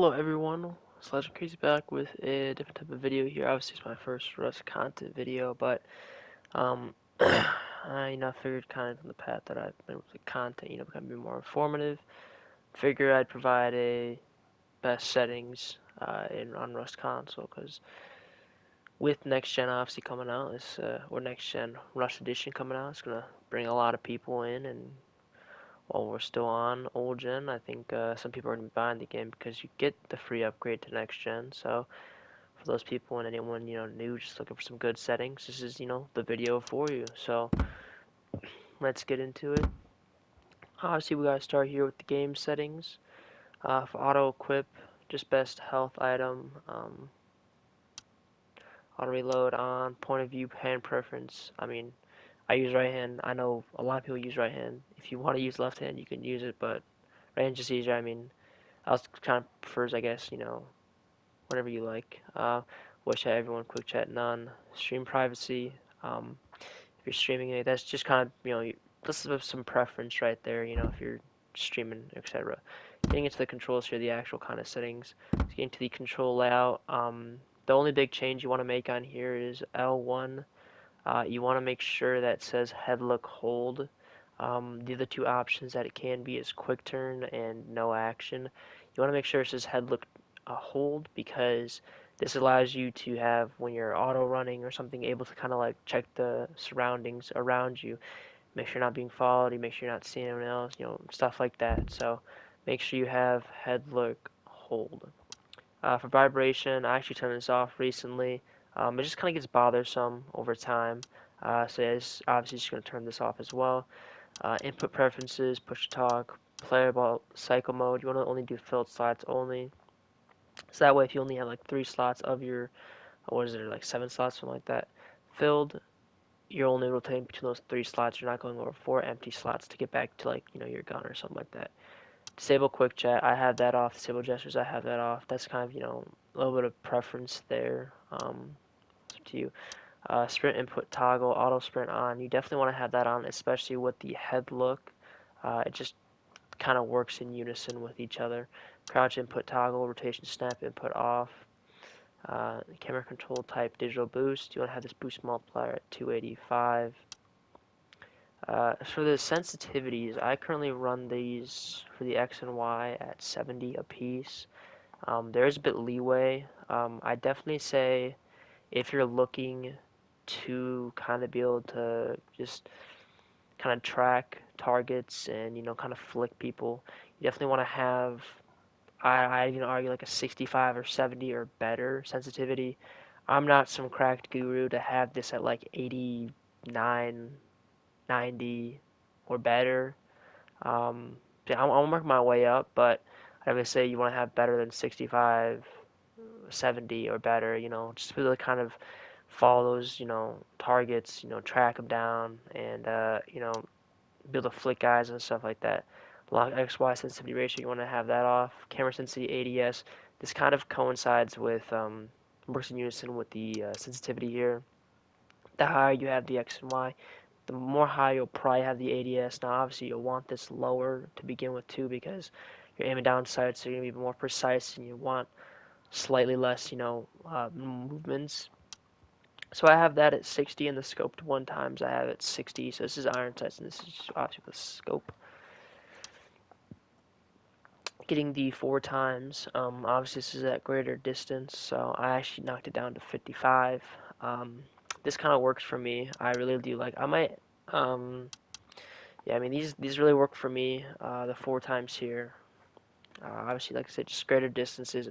Hello everyone, Slash Crazy back with a different type of video here. Obviously it's my first Rust content video, but I figured kind of in the path that I've been with the content, kind of be more informative. Figure I'd provide a best settings in on Rust console, because with next gen obviously coming out, or next gen Rust edition coming out, it's gonna bring a lot of people in, and while we're still on old gen, I think some people are gonna be buying the game because you get the free upgrade to next gen. So for those people and anyone new just looking for some good settings, this is the video for you. So let's get into it. Obviously we gotta start here with the game settings. For auto equip, just best health item, auto reload on, point of view, hand preference. I use right hand. I know a lot of people use right hand. If you want to use left hand, you can use it, but right hand just easier. I was kind of prefers, I guess, whatever you like. Voice chat, everyone, quick chat, none. Stream privacy. If you're streaming it, that's just kind of, this is some preference right there, if you're streaming, etc. Getting into the controls here, the actual kind of settings. Getting to the control layout. The only big change you want to make on here is L1. You want to make sure that it says head look hold. The other two options that it can be is quick turn and no action. You want to make sure it says head look hold, because this allows you to have, when you're auto running or something, able to kind of like check the surroundings around you, make sure you're not being followed, you make sure you're not seeing anyone else, stuff like that. So make sure you have head look hold. For vibration, I actually turned this off recently. It just kind of gets bothersome over time. So yeah, it's obviously just going to turn this off as well. Input preferences, push to talk, playable cycle mode. You want to only do filled slots only. So that way, if you only have like 3 slots of your, what is it, like 7 slots, something like that, filled, you're only rotating between those 3 slots. You're not going over 4 empty slots to get back to like your gun or something like that. Disable quick chat, I have that off. Disable gestures, I have that off. That's kind of a little bit of preference there. It's up to you. Sprint input toggle, auto sprint on. You definitely want to have that on, especially with the head look. It just kind of works in unison with each other. Crouch input toggle, rotation snap input off. Camera control type digital boost. You want to have this boost multiplier at 285. For the sensitivities, I currently run these for the X and Y at 70 apiece. There's a bit leeway. I definitely say if you're looking to kind of be able to just kind of track targets and kind of flick people, you definitely want to have, I even argue, like a 65 or 70 or better sensitivity. I'm not some cracked guru to have this at like 89, 90 or better. Yeah, I'm working my way up, but I would say you want to have better than 65, 70 or better, just really kind of follow those, targets, track them down, and, be able to flick guys and stuff like that. Lock XY sensitivity ratio, you want to have that off. Camera sensitivity ADS, this kind of coincides with, works in unison with the sensitivity here. The higher you have the X and Y, the more high you'll probably have the ADS. Now, obviously, you'll want this lower to begin with too, because you're aiming down sights, so you're gonna be more precise, and you want slightly less, movements. So I have that at 60, and the scoped one times I have it 60. So this is iron sights, and this is obviously the scope. Getting the 4 times, obviously this is at greater distance, so I actually knocked it down to 55. This kind of works for me. I really do like. I might, yeah. These really work for me. The 4 times here. Obviously, like I said, just greater distances.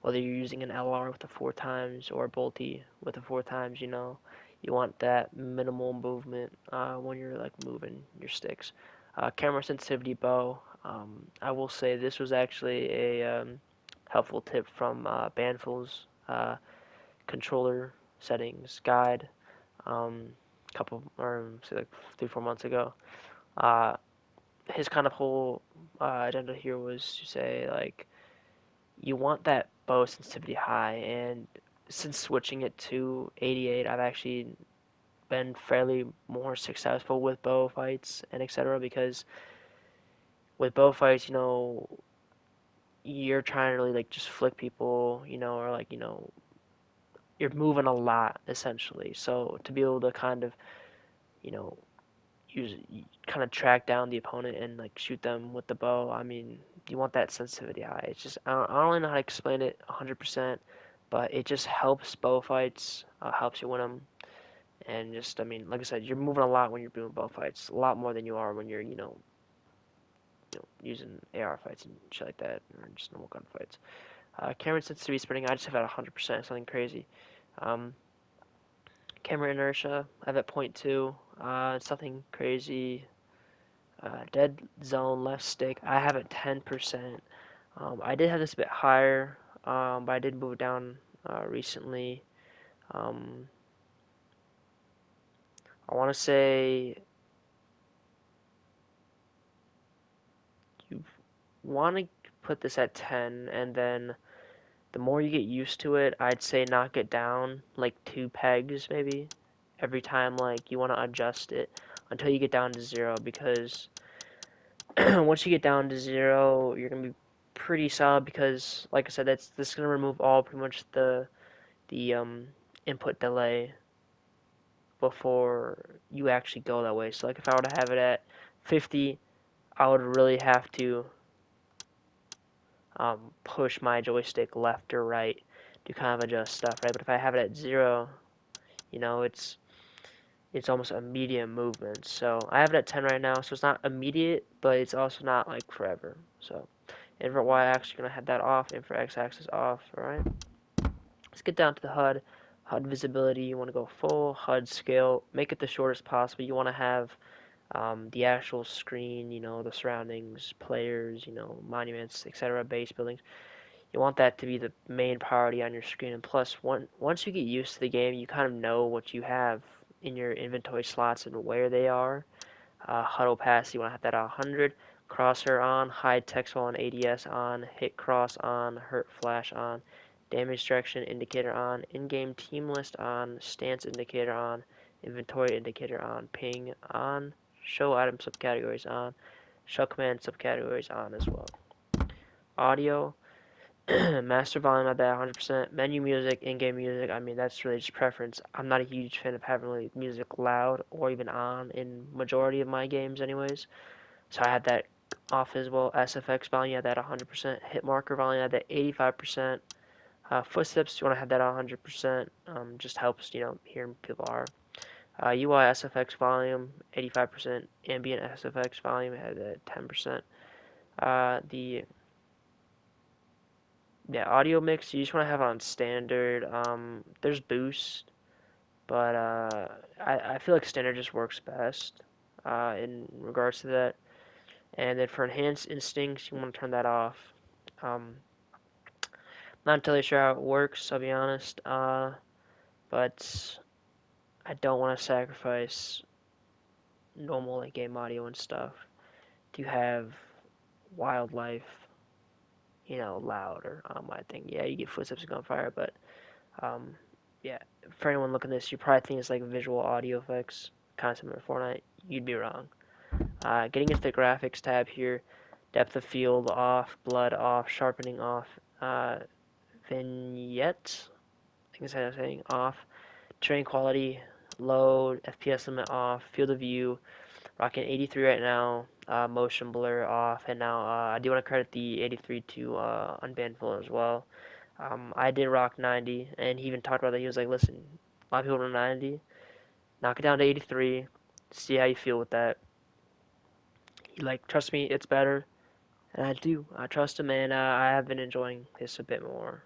Whether you're using an LR with the 4 times or a Bolty with the 4 times, you want that minimal movement when you're like moving your sticks. Camera sensitivity bow. I will say this was actually a helpful tip from Bannful's controller settings guide. Couple or say like 3-4 months ago. Uh, his kind of whole agenda here was to say like you want that bow sensitivity high, and since switching it to 88, I've actually been fairly more successful with bow fights and etc. Because with bow fights, you're trying to really like just flick people, or like, you're moving a lot essentially. So to be able to kind of, you know, use kind of track down the opponent and like shoot them with the bow. I mean, you want that sensitivity high. It's just I don't really know how to explain it 100%, but it just helps bow fights, helps you win them, and just I mean, like I said, you're moving a lot when you're doing bow fights, a lot more than you are when you're using AR fights and shit like that, or just normal gun fights. Camera sensitivity spinning, I just have at 100%, something crazy. Um, Camera inertia, I have at point 0.2, something crazy. Dead zone left stick, I have it 10%. I did have this a bit higher, but I did move it down recently. Um, I want to say you want to put this at 10, and then the more you get used to it, I'd say knock it down like 2 pegs maybe every time like you want to adjust it until you get down to 0, because once you get down to 0, you're gonna be pretty solid because, like I said, this is gonna remove all pretty much the input delay before you actually go that way. So like if I were to have it at 50, I would really have to push my joystick left or right to kind of adjust stuff, right? But if I have it at 0, it's almost immediate movement. So I have it at 10 right now, so it's not immediate, but it's also not like forever. So and for y-axis, you're gonna have that off, and for x-axis off. All right. Let's get down to the HUD. HUD visibility, you want to go full. HUD scale, make it the shortest possible. You want to have the actual screen, the surroundings, players, monuments, etc., base buildings. You want that to be the main priority on your screen. And plus, once you get used to the game, you kind of know what you have in your inventory slots and where they are. HUD opacity, you want to have that at 100. Crosshair on, hide text while on ADS on, hit cross on, hurt flash on, damage direction indicator on, in-game team list on, stance indicator on, inventory indicator on, ping on, show item subcategories on, show command subcategories on as well. Audio, master volume at that 100%. Menu music, in-game music, I mean, that's really just preference. I'm not a huge fan of having really music loud or even on in majority of my games anyways. So I had that off as well. SFX volume at that 100%. Hit marker volume at that 85%. Footsteps, you want to have that 100%. Just helps, hearing people are. UI SFX volume, 85%. Ambient SFX volume at that 10%. The audio mix, you just want to have it on standard. There's boost, but I feel like standard just works best in regards to that. And then for enhanced instincts, you want to turn that off. Um, Not entirely sure how it works, I'll be honest. But I don't want to sacrifice normal like game audio and stuff to have wildlife, louder. I think yeah, you get footsteps and gunfire, but um, yeah, for anyone looking at this, you probably think it's like visual audio effects, kind of similar to Fortnite. You'd be wrong. Getting into the graphics tab here, depth of field off, blood off, sharpening off, vignette, I think that's how I'm saying, off, terrain quality, low, FPS limit off, field of view, rocking 83 right now, motion blur off, and now I do want to credit the 83 to Unbannful as well. I did rock 90, and he even talked about that. He was like, listen, a lot of people run 90, knock it down to 83, see how you feel with that. He like, trust me, it's better. And I do. I trust him, and I have been enjoying this a bit more.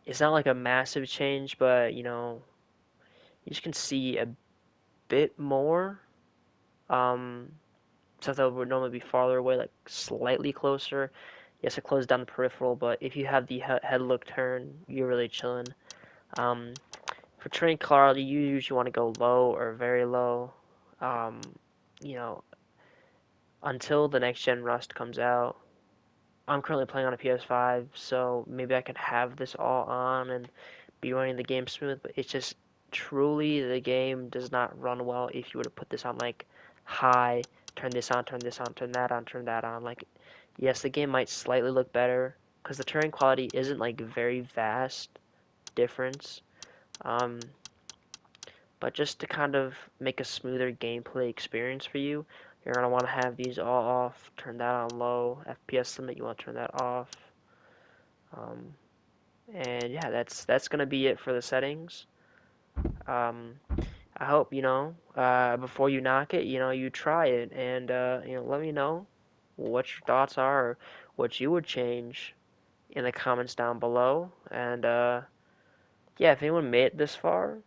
It's not like a massive change, but you just can see a bit more. Um, Stuff that would normally be farther away, like slightly closer. Yes, it closed down the peripheral, but if you have the head look turn, you're really chilling. Um, for terrain clarity, you usually want to go low or very low. Um, you know, until the next gen Rust comes out. I'm currently playing on a PS5, so maybe I can have this all on and be running the game smooth, but it's just truly the game does not run well if you were to put this on like high, turn this on, turn this on, turn that on, turn that on. Like, yes, the game might slightly look better, because the terrain quality isn't like very vast difference. Um, but just to kind of make a smoother gameplay experience for you, you're gonna want to have these all off. Turn that on low. FPS limit, you want to turn that off. Um, and yeah, that's gonna be it for the settings. Um, I hope before you knock it, you try it and let me know what your thoughts are or what you would change in the comments down below. And yeah, if anyone made it this far,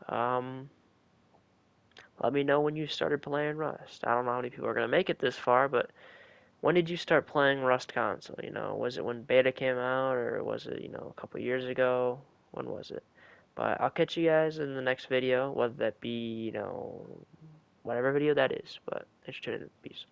um, let me know when you started playing Rust. I don't know how many people are gonna make it this far, but when did you start playing Rust console? Was it when beta came out or was it a couple years ago? When was it? But I'll catch you guys in the next video, whether that be whatever video that is. But thanks for tuning in. Peace.